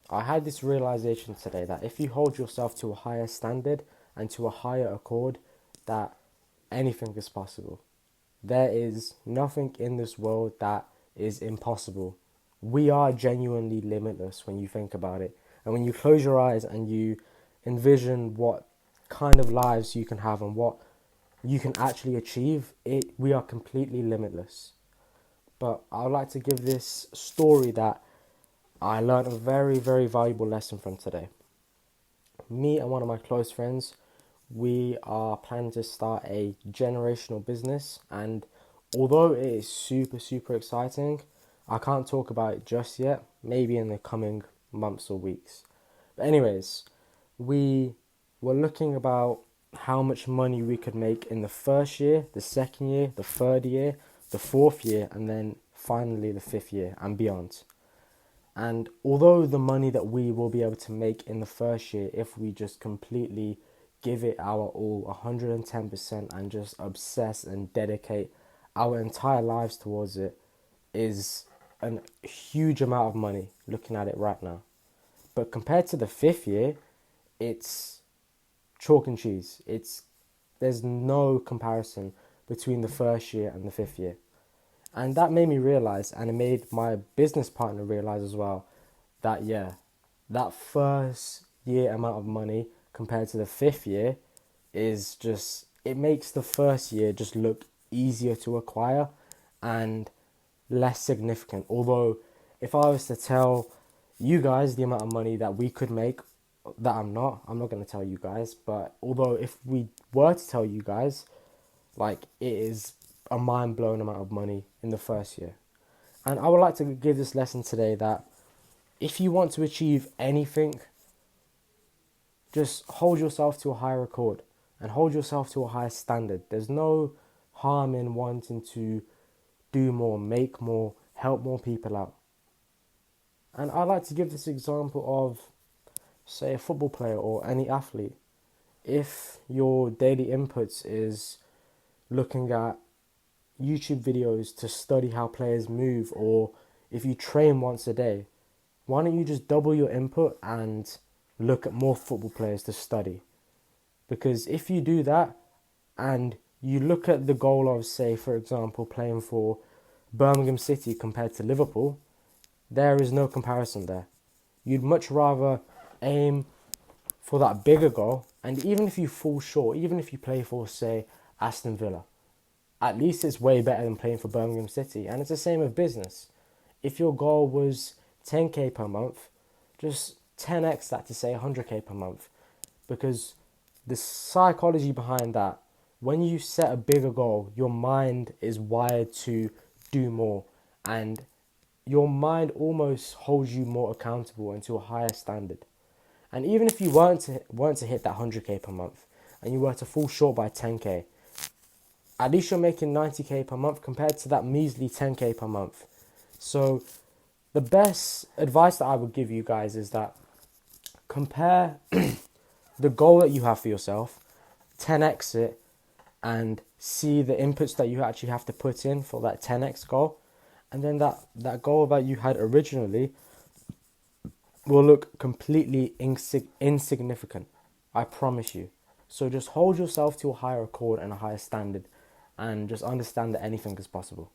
I had this realization today that if you hold yourself to a higher standard and to a higher accord, that anything is possible. There is nothing in this world that is impossible. We are genuinely limitless when you think about it. And when you close your eyes and you envision what kind of lives you can have and what you can actually achieve, we are completely limitless. But I would like to give this story that I learned a very, very valuable lesson from today. Me and one of my close friends, we are planning to start a generational business, and although it is super, super exciting, I can't talk about it just yet, maybe in the coming months or weeks. But anyways, we were looking about how much money we could make in the first year, the second year, the third year, the fourth year, and then finally the fifth year and beyond. And although the money that we will be able to make in the first year, if we just completely give it our all, 110%, and just obsess and dedicate our entire lives towards it, is a huge amount of money looking at it right now. But compared to the fifth year, it's chalk and cheese. There's no comparison between the first year and the fifth year. And that made me realize, and it made my business partner realize as well, that yeah, that first year amount of money compared to the fifth year is just, it makes the first year just look easier to acquire and less significant. Although, if I was to tell you guys the amount of money that we could make, that I'm not going to tell you guys, but although if we were to tell you guys, like, it is a mind blowing amount of money in the first year. And I would like to give this lesson today that if you want to achieve anything, just hold yourself to a higher accord and hold yourself to a higher standard. There's no harm in wanting to do more, make more, help more people out. And I like to give this example of, say, a football player or any athlete. If your daily inputs is looking at YouTube videos to study how players move, or if you train once a day, why don't you just double your input and look at more football players to study? Because if you do that and you look at the goal of, say, for example, playing for Birmingham City compared to Liverpool, there is no comparison there. You'd much rather aim for that bigger goal, and even if you fall short, even if you play for, say, Aston Villa, at least it's way better than playing for Birmingham City. And it's the same with business. If your goal was 10k per month, just 10x that to say 100k per month. Because the psychology behind that, when you set a bigger goal, your mind is wired to do more. And your mind almost holds you more accountable and to a higher standard. And even if you weren't to hit that 100k per month and you were to fall short by 10k, at least you're making 90k per month compared to that measly 10k per month. So the best advice that I would give you guys is that compare the goal that you have for yourself, 10x it, and see the inputs that you actually have to put in for that 10x goal. And then that goal that you had originally will look completely insignificant. I promise you. So just hold yourself to a higher accord and a higher standard, and just understand that anything is possible.